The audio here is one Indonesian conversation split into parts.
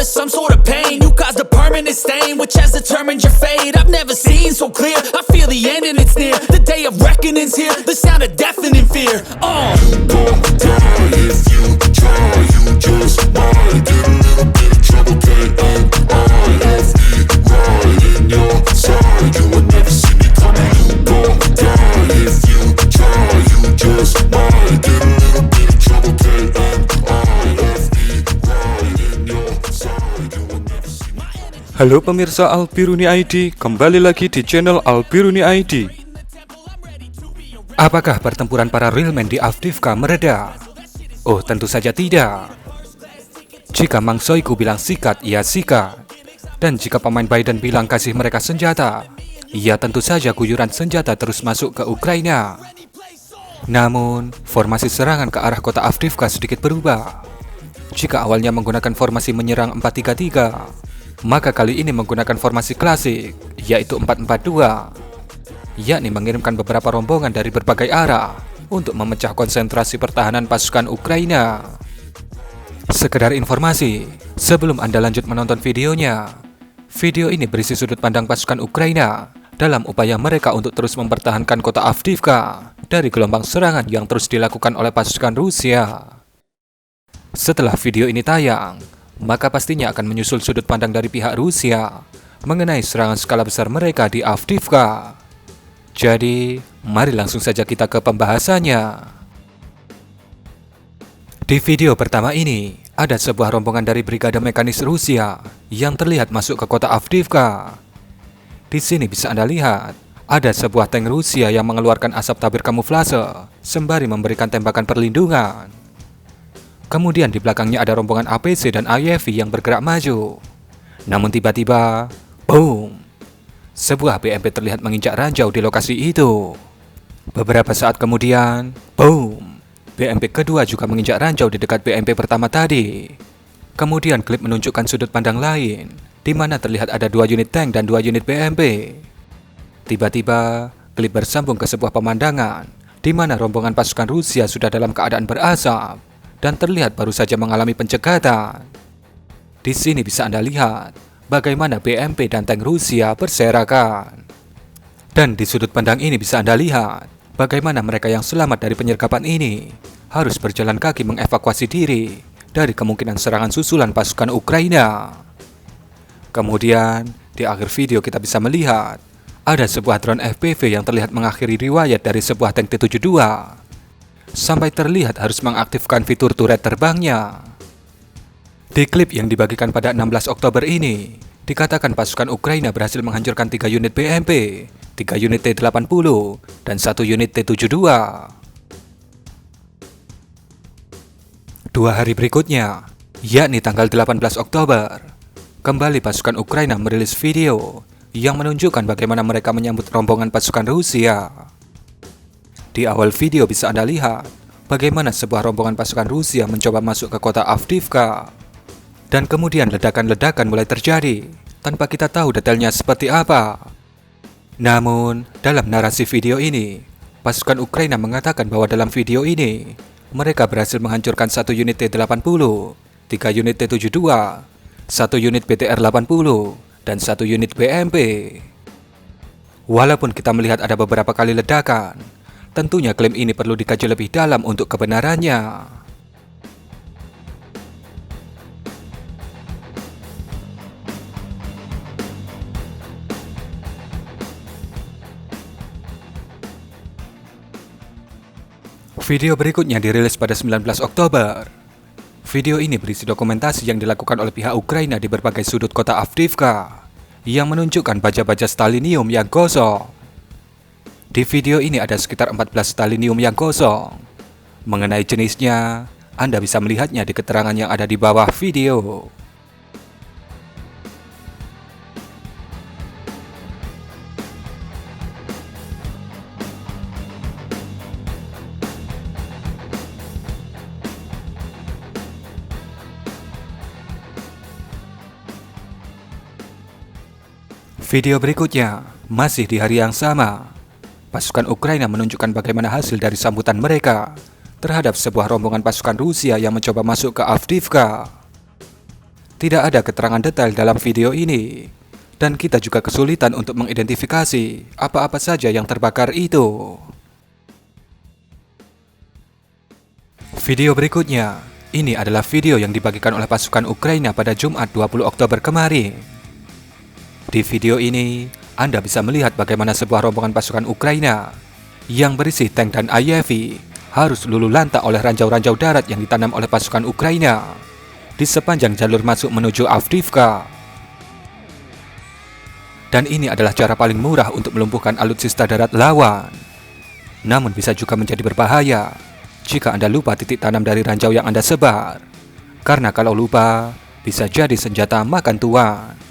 of some sort of pain. You caused a permanent stain, which has determined your fate. I've never seen so clear, I feel the end and it's near. The day of reckoning's here, the sound of deafening fear. You won't die if you try, you just might get a little bit of trouble, K-N-I-F-E, right in your side. You will never see me coming. You won't die if you try, you just might get a little bit of trouble, K-N-I-F-E, right in your side. You will never see me coming. Halo pemirsa Albiruni ID, kembali lagi di channel Albiruni ID. Apakah pertempuran para realman di Avdiivka mereda? Oh, tentu saja tidak. Jika Mang Shoigu bilang sikat, ya sikat. Dan jika pemain Biden bilang kasih mereka senjata, ya tentu saja guyuran senjata terus masuk ke Ukraina. Namun, formasi serangan ke arah kota Avdiivka sedikit berubah. Jika awalnya menggunakan formasi menyerang 4-3-3, maka kali ini menggunakan formasi klasik, yaitu 4-4-2, yakni mengirimkan beberapa rombongan dari berbagai arah untuk memecah konsentrasi pertahanan pasukan Ukraina. Sekedar informasi, sebelum Anda lanjut menonton videonya, video ini berisi sudut pandang pasukan Ukraina dalam upaya mereka untuk terus mempertahankan kota Avdiivka dari gelombang serangan yang terus dilakukan oleh pasukan Rusia. Setelah video ini tayang, maka pastinya akan menyusul sudut pandang dari pihak Rusia mengenai serangan skala besar mereka di Avdiivka. Jadi, mari langsung saja kita ke pembahasannya. Di video pertama ini, ada sebuah rombongan dari Brigade Mekanis Rusia yang terlihat masuk ke kota Avdiivka. Di sini bisa Anda lihat, ada sebuah tank Rusia yang mengeluarkan asap tabir kamuflase sembari memberikan tembakan perlindungan. Kemudian di belakangnya ada rombongan APC dan AYV yang bergerak maju. Namun tiba-tiba, boom! Sebuah BMP terlihat menginjak ranjau di lokasi itu. Beberapa saat kemudian, boom! BMP kedua juga menginjak ranjau di dekat BMP pertama tadi. Kemudian klip menunjukkan sudut pandang lain, di mana terlihat ada 2 unit tank dan 2 unit BMP. Tiba-tiba, klip bersambung ke sebuah pemandangan, di mana rombongan pasukan Rusia sudah dalam keadaan berasap, dan terlihat baru saja mengalami pencekatan. Di sini bisa Anda lihat bagaimana BMP dan tank Rusia berserakan. Dan di sudut pandang ini bisa Anda lihat bagaimana mereka yang selamat dari penyergapan ini harus berjalan kaki mengevakuasi diri dari kemungkinan serangan susulan pasukan Ukraina. Kemudian, di akhir video kita bisa melihat ada sebuah drone FPV yang terlihat mengakhiri riwayat dari sebuah tank T-72 sampai terlihat harus mengaktifkan fitur turret terbangnya. Di klip yang dibagikan pada 16 Oktober ini, dikatakan pasukan Ukraina berhasil menghancurkan 3 unit BMP, 3 unit T-80, dan 1 unit T-72. 2 hari berikutnya, yakni tanggal 18 Oktober, kembali pasukan Ukraina merilis video yang menunjukkan bagaimana mereka menyambut rombongan pasukan Rusia. Di awal video bisa Anda lihat bagaimana sebuah rombongan pasukan Rusia mencoba masuk ke kota Avdiivka. Dan kemudian ledakan-ledakan mulai terjadi, tanpa kita tahu detailnya seperti apa. Namun, dalam narasi video ini, pasukan Ukraina mengatakan bahwa dalam video ini, mereka berhasil menghancurkan 1 unit T-80, 3 unit T-72, 1 unit BTR-80, dan 1 unit BMP. Walaupun kita melihat ada beberapa kali ledakan, tentunya klaim ini perlu dikaji lebih dalam untuk kebenarannya. Video berikutnya dirilis pada 19 Oktober. Video ini berisi dokumentasi yang dilakukan oleh pihak Ukraina di berbagai sudut kota Avdiivka yang menunjukkan baja-baja stalinium yang kosong. Di video ini ada sekitar 14 stalinium yang kosong. Mengenai jenisnya, Anda bisa melihatnya di keterangan yang ada di bawah video. Video berikutnya, masih di hari yang sama, pasukan Ukraina menunjukkan bagaimana hasil dari sambutan mereka terhadap sebuah rombongan pasukan Rusia yang mencoba masuk ke Avdiivka. tidak ada keterangan detail dalam video ini, dan kita juga kesulitan untuk mengidentifikasi apa-apa saja yang terbakar itu. Video berikutnya, ini adalah video yang dibagikan oleh pasukan Ukraina pada Jumat 20 Oktober kemarin. Di video ini, Anda bisa melihat bagaimana sebuah rombongan pasukan Ukraina yang berisi tank dan AEV harus luluh lantak oleh ranjau-ranjau darat yang ditanam oleh pasukan Ukraina di sepanjang jalur masuk menuju Avdiivka. Dan ini adalah cara paling murah untuk melumpuhkan alutsista darat lawan. Namun bisa juga menjadi berbahaya jika Anda lupa titik tanam dari ranjau yang Anda sebar. Karena kalau lupa, bisa jadi senjata makan tuan.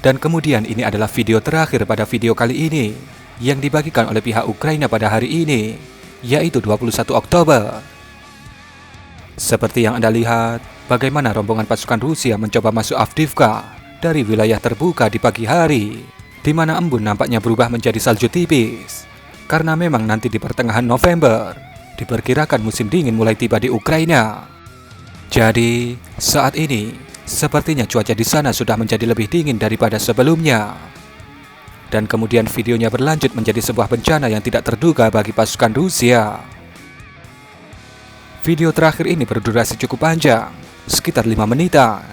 Dan kemudian ini adalah video terakhir pada video kali ini yang dibagikan oleh pihak Ukraina pada hari ini, yaitu 21 Oktober. Seperti yang Anda lihat, bagaimana rombongan pasukan Rusia mencoba masuk Avdiivka dari wilayah terbuka di pagi hari, di mana embun nampaknya berubah menjadi salju tipis. Karena memang nanti di pertengahan November, diperkirakan musim dingin mulai tiba di Ukraina. Jadi, saat ini sepertinya cuaca di sana sudah menjadi lebih dingin daripada sebelumnya. Dan kemudian videonya berlanjut menjadi sebuah bencana yang tidak terduga bagi pasukan Rusia. Video terakhir ini berdurasi cukup panjang, sekitar 5 menitan.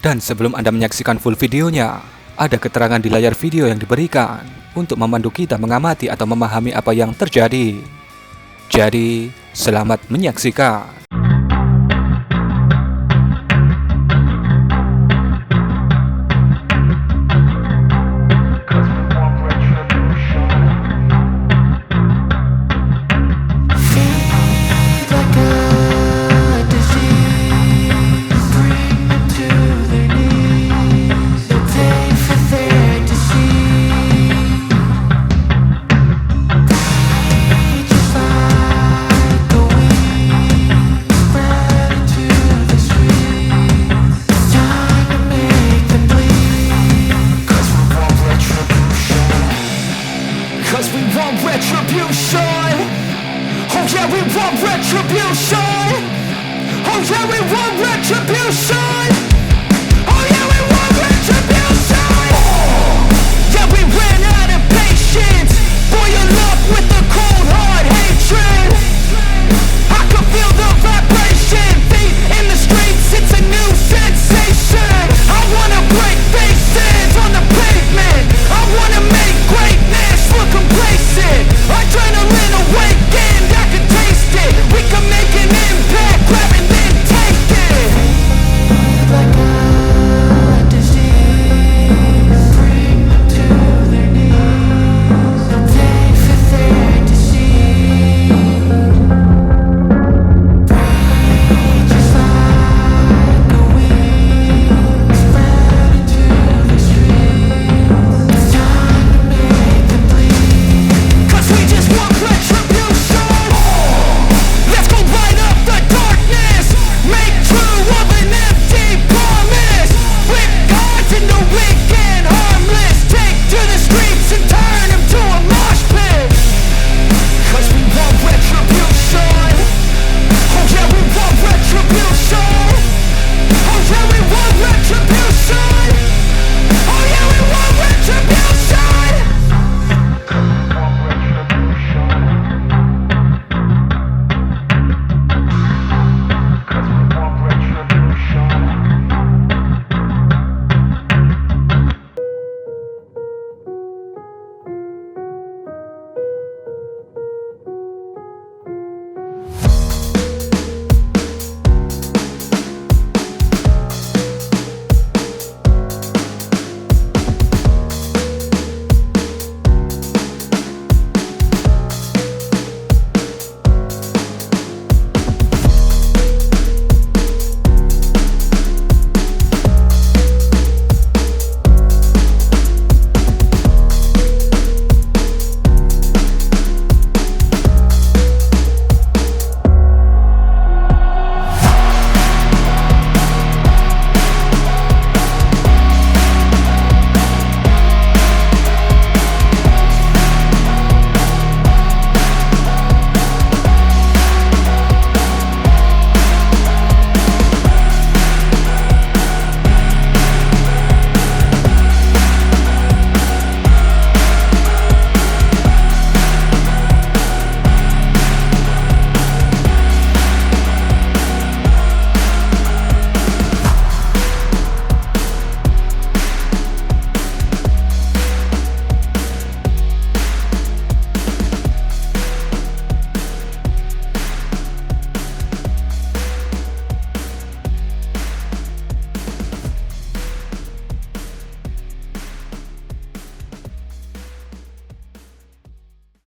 Dan sebelum Anda menyaksikan full videonya, ada keterangan di layar video yang diberikan untuk memandu kita mengamati atau memahami apa yang terjadi. Jadi, selamat menyaksikan. Cause we want retribution. Oh yeah, we want retribution. Oh yeah, we want retribution.